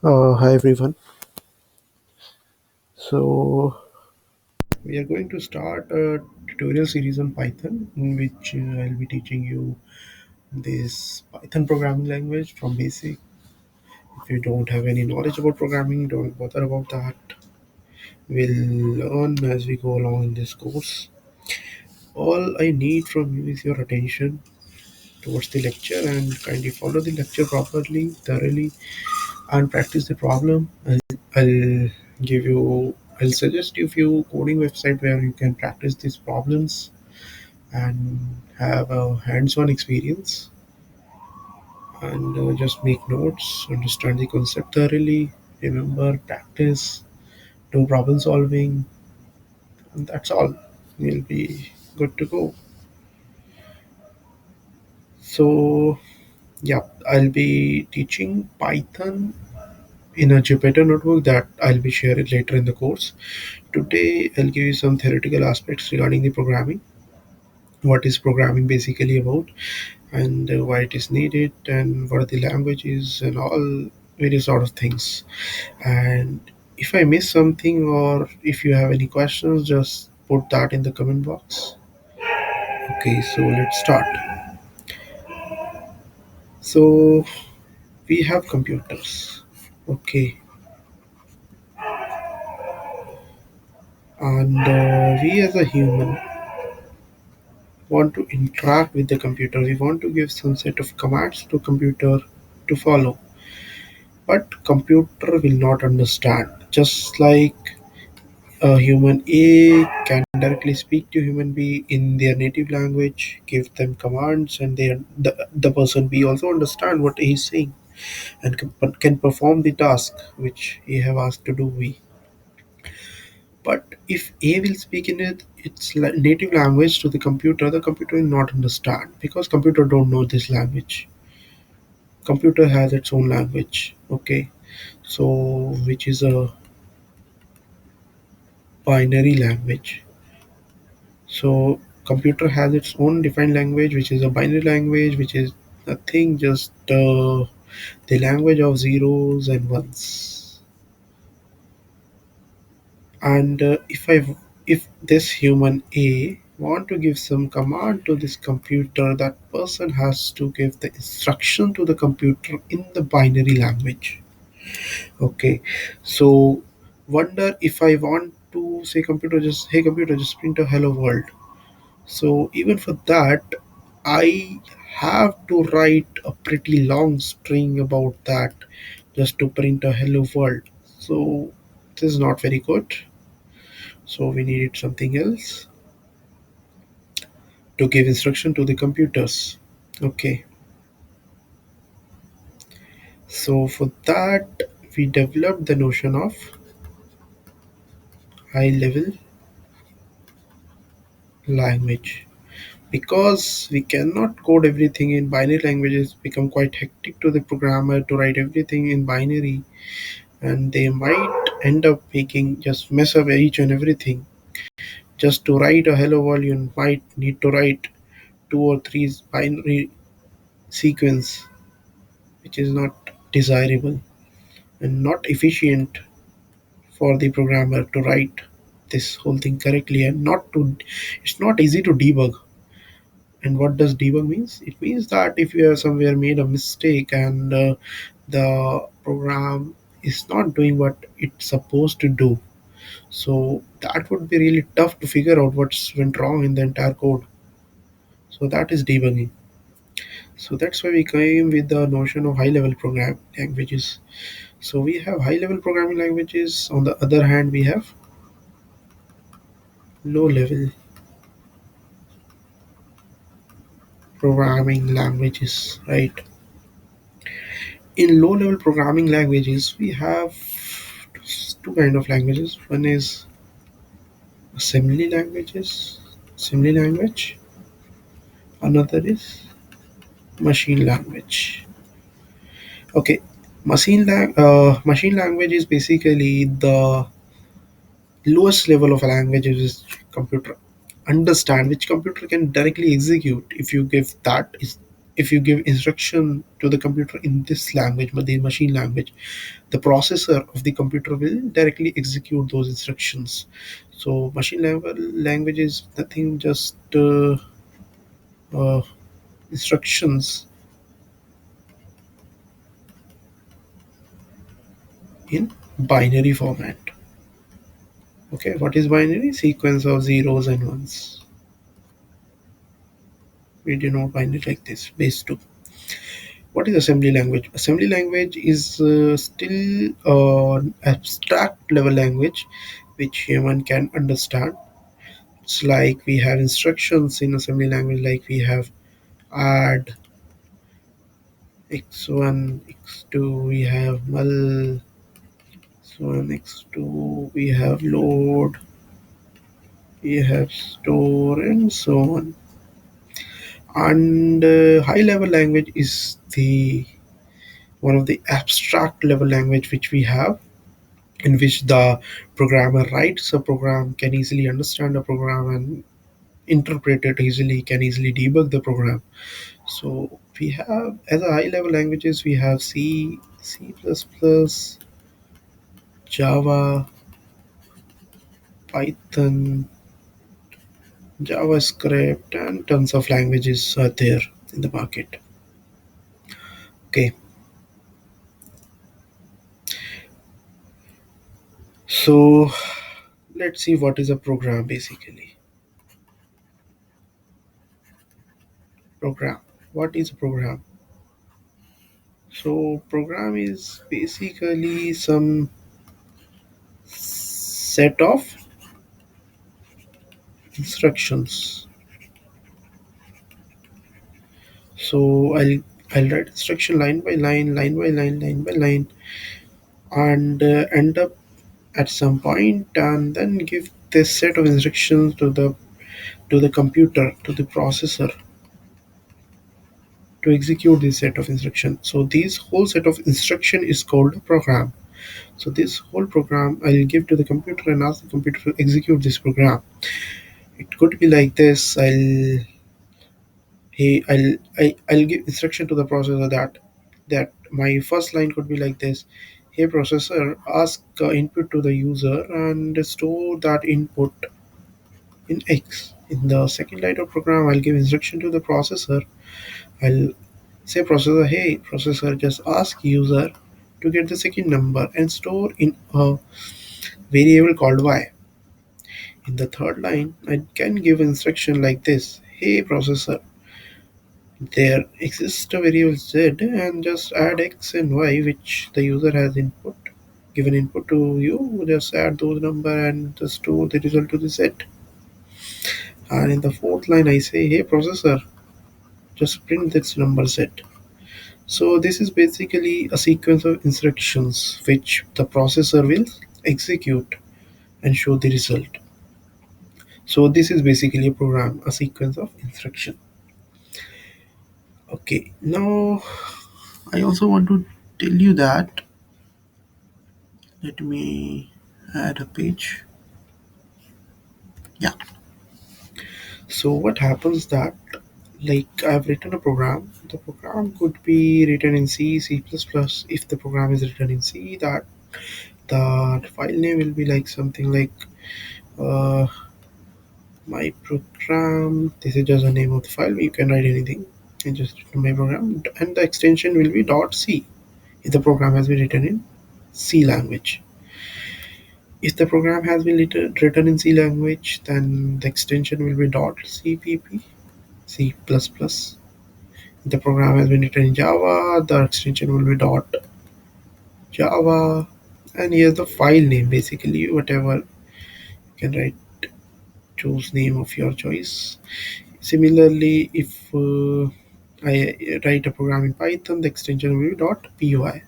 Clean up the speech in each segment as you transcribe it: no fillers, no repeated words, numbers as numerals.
Hi everyone. So we are going to start a tutorial series on Python in which I'll be teaching you this Python programming language from basic. If you don't have any knowledge about programming, don't bother about that. We'll learn as we go along in this course. All I need from you is your attention towards the lecture and kindly follow the lecture properly, thoroughly, and practice the problem. I'll give you I'll suggest you few coding website where you can practice these problems and have a hands-on experience and just make notes, understand the concept thoroughly, remember, practice, do problem solving, and that's all. You'll be good to go. So yeah, I'll be teaching Python in a Jupyter notebook that I'll be sharing later in the course. Today, I'll give you some theoretical aspects regarding the programming, what is programming basically about, and why it is needed, and what are the languages, and all various sort of things. And if I miss something or if you have any questions, just put that in the comment box. Okay, so let's start. So we have computers. Okay, and we as a human want to interact with the computer. We want to give some set of commands to computer to follow, but computer will not understand. Just like a human A can directly speak to human B in their native language, give them commands, and the person B also understand what he is saying and can perform the task which he have asked to do B. But if A will speak in its native language to the computer will not understand because computer don't know this language. Computer has its own language. Okay, so which is a binary language. So computer has its own defined language, which is a binary language, which is nothing just the language of zeros and ones. And if this human A want to give some command to this computer, that person has to give the instruction to the computer in the binary language. Okay, so wonder if I want to say computer just hey computer just print a hello world. So even for that, I have to write a pretty long string about that just to print a hello world. So this is not very good. So we needed something else to give instruction to the computers. Okay. So for that, we developed the notion of high level language. Because we cannot code everything in binary languages, become quite hectic to the programmer to write everything in binary, and they might end up making just mess up each and everything. Just to write a hello world, you might need to write two or three binary sequence, which is not desirable and not efficient for the programmer to write this whole thing correctly and not to. It's not easy to debug. And what does debug means? It means that if you have somewhere made a mistake and the program is not doing what it's supposed to do, so that would be really tough to figure out what's went wrong in the entire code. So that is debugging. So that's why we came with the notion of high level program languages. So we have high level programming languages. On the other hand, we have low level programming languages, right? In low level programming languages, we have two kind of languages. One is assembly language. Another is machine language. Okay, machine language is basically the lowest level of a language which computer understand, which computer can directly execute if you give that is if you give instruction to the computer in this language, but the machine language, the processor of the computer will directly execute those instructions. So machine language is nothing, just uh, instructions in binary format. Okay, what is binary? Sequence of zeros and ones. We denote binary like this, base 2. What is assembly language? Assembly language is still an abstract level language which human can understand. It's like we have instructions in assembly language, like we have add x1, x2, we have null x1, x2, we have load, we have store, and so on. And high level language is the one of the abstract level language which we have, in which the programmer writes a program, can easily understand a program and interpret it easily, can easily debug the program. So we have, as a high level languages, we have C, C++, Java, Python, JavaScript, and tons of languages are there in the market. Okay, so let's see what is a program basically. Program. What is a program? So program is basically some set of instructions. So I'll write instruction line by line, line by line, line by line, and end up at some point, and then give this set of instructions to the computer, to the processor, to execute this set of instructions. So this whole set of instruction is called a program. So this whole program I'll give to the computer and ask the computer to execute this program. It could be like this. I'll give instruction to the processor that my first line could be like this. Hey processor, ask input to the user and store that input in X. In the second line of program, I'll give instruction to the processor. I'll say processor, hey processor, just ask user to get the second number and store in a variable called Y. In the third line, I can give instruction like this. Hey processor, there exists a variable z and just add x and y which the user has given input to you. Just add those number and just store the result to the set. And in the fourth line, I say, hey processor, just print this number set. So this is basically a sequence of instructions which the processor will execute and show the result. So this is basically a program, a sequence of instruction. Okay, now I also want to tell you that, let me add a page. Yeah. So what happens that, like, I've written a program. The program could be written in C, C++. If the program is written in C, that the file name will be like something like uh, my program. This is just the name of the file. You can write anything and just written my program, and the extension will be .c if the program has been written in C language. If the program has been written in C language, then the extension will be .cpp, C++. If the program has been written in Java, the extension will be .java. And here's the file name, basically whatever you can write, choose name of your choice. Similarly, if I write a program in Python, the extension will be .py,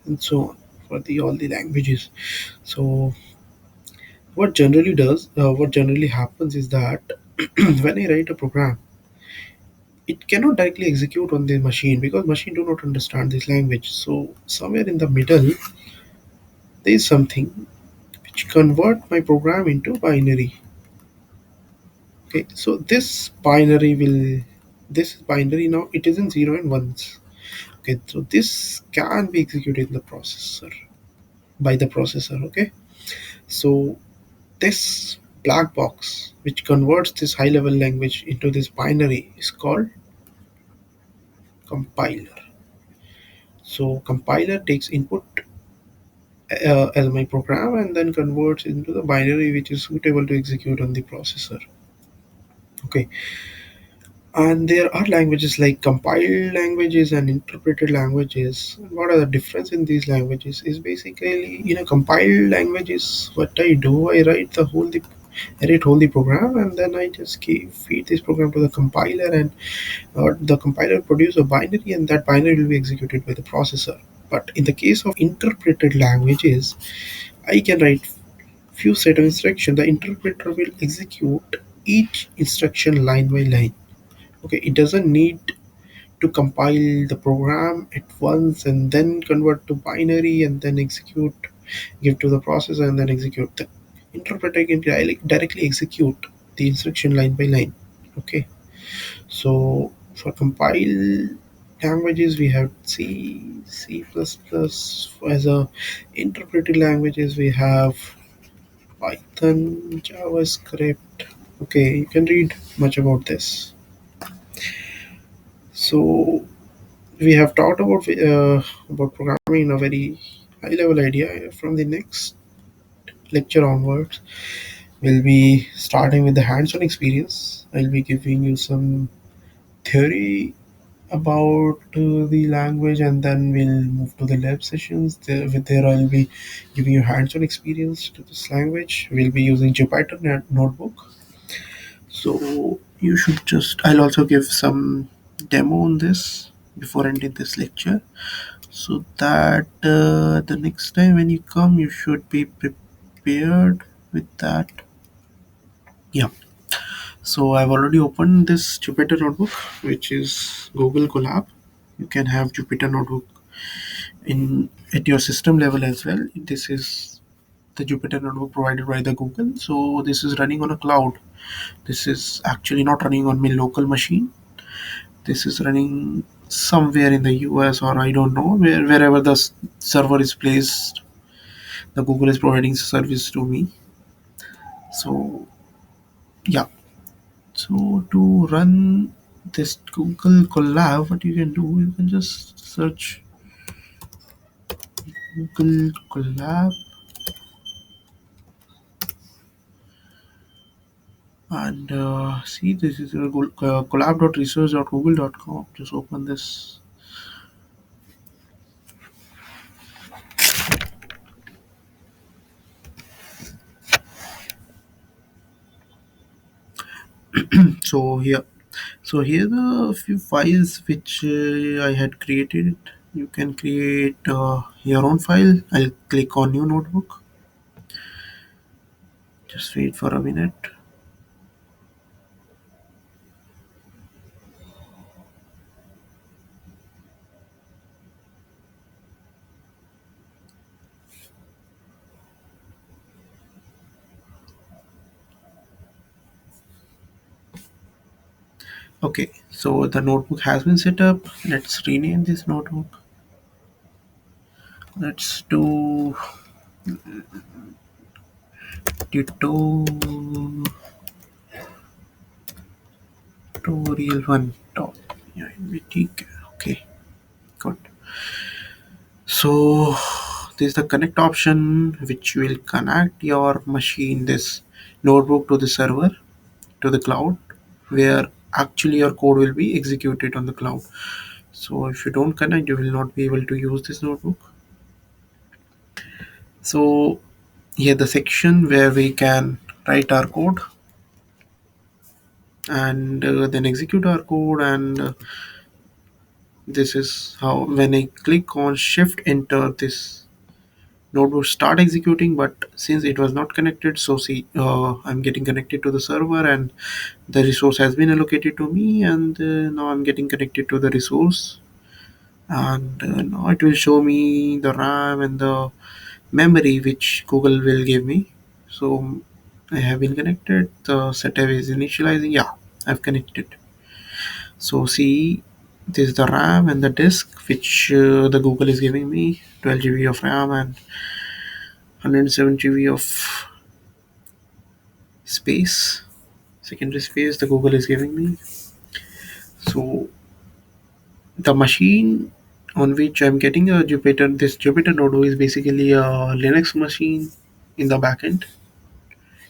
and so on for the all the languages. So what generally happens is that when I write a program, it cannot directly execute on the machine because machine do not understand this language. So somewhere in the middle, there is something which convert my program into binary. Okay, so this binary will This is binary now, it isn't zero and ones. Okay, so this can be executed in the processor by the processor. Okay, so this black box which converts this high level language into this binary is called compiler. So compiler takes input as my program and then converts into the binary which is suitable to execute on the processor. Okay, and there are languages like compiled languages and interpreted languages. What are the difference in these languages is basically, compiled languages, what I do, I write whole the program, and then I just feed this program to the compiler, and the compiler produce a binary, and that binary will be executed by the processor. But in the case of interpreted languages, I can write few set of instructions. The interpreter will execute each instruction line by line. Okay, it doesn't need to compile the program at once and then convert to binary and then execute, give to the processor and then execute. The interpreter can directly execute the instruction line by line. Okay, so for compile languages we have C, C++. As a interpreted languages we have Python, JavaScript. Okay, you can read much about this. So we have talked about programming in a very high level idea. From the next lecture onwards, we'll be starting with the hands-on experience. I'll be giving you some theory about the language, and then we'll move to the lab sessions. There I'll be giving you hands-on experience to this language. We'll be using Jupyter notebook. So you should just. I'll also give some demo on this before ending this lecture, so that the next time when you come you should be prepared with that. Yeah, so I've already opened this Jupyter notebook, which is Google Colab. You can have Jupyter notebook in at your system level as well. This is the Jupyter notebook provided by the Google. So this is running on a cloud. This is actually not running on my local machine. This is running somewhere in the US, or I don't know, wherever the server is placed. The Google is providing service to me. So yeah, so to run this Google Colab, what you can do, you can just search Google Colab, and see, this is collab.research.google.com. Just open this. So here, so here the few files which I had created. You can create your own file. I'll click on new notebook. Just wait for a minute. Okay, so the notebook has been set up. Let's rename this notebook. Let's do tutorial one dot. Yeah, okay, good. So this is the connect option, which will connect your machine, this notebook, to the server, to the cloud, where actually your code will be executed on the cloud. So if you don't connect, you will not be able to use this notebook. So here the section where we can write our code, and then execute our code, and this is how, when I click on shift enter, this node will start executing. But since it was not connected, so see, I'm getting connected to the server, and the resource has been allocated to me, and now I'm getting connected to the resource, and now it will show me the RAM and the memory which Google will give me. So I have been connected, the setup is initializing. Yeah, I've connected. So see, this is the RAM and the disk which the Google is giving me, 12 GB of RAM and 107 GB of space, secondary space the Google is giving me. So the machine on which I'm getting a Jupyter, this Jupyter Notebook is basically a Linux machine in the backend,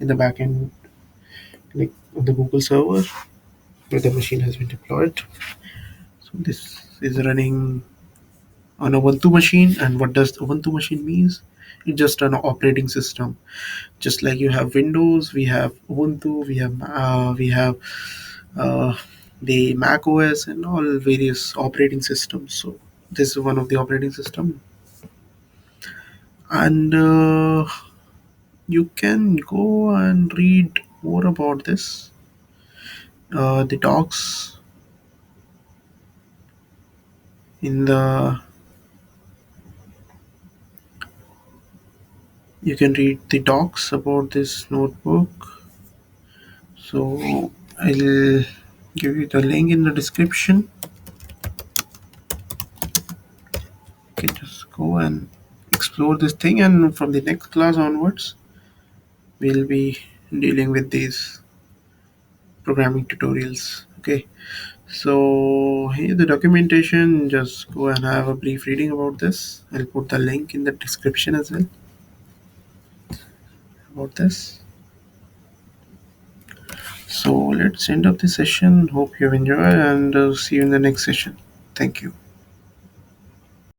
in the backend, like on the Google server where the machine has been deployed. So this is running on a Ubuntu machine, and what does Ubuntu machine means? It's just an operating system. Just like you have Windows, we have Ubuntu, we have uh, the Mac OS and all various operating systems. So this is one of the operating system, and you can go and read more about this. The docs in the you can read the docs about this notebook. So I'll give you the link in the description. You can just go and explore this thing, and from the next class onwards, we'll be dealing with these programming tutorials. Okay, so here the documentation. Just go and have a brief reading about this. I'll put the link in the description as well about this. So let's end up the session. Hope you have enjoyed, and see you in the next session. Thank you.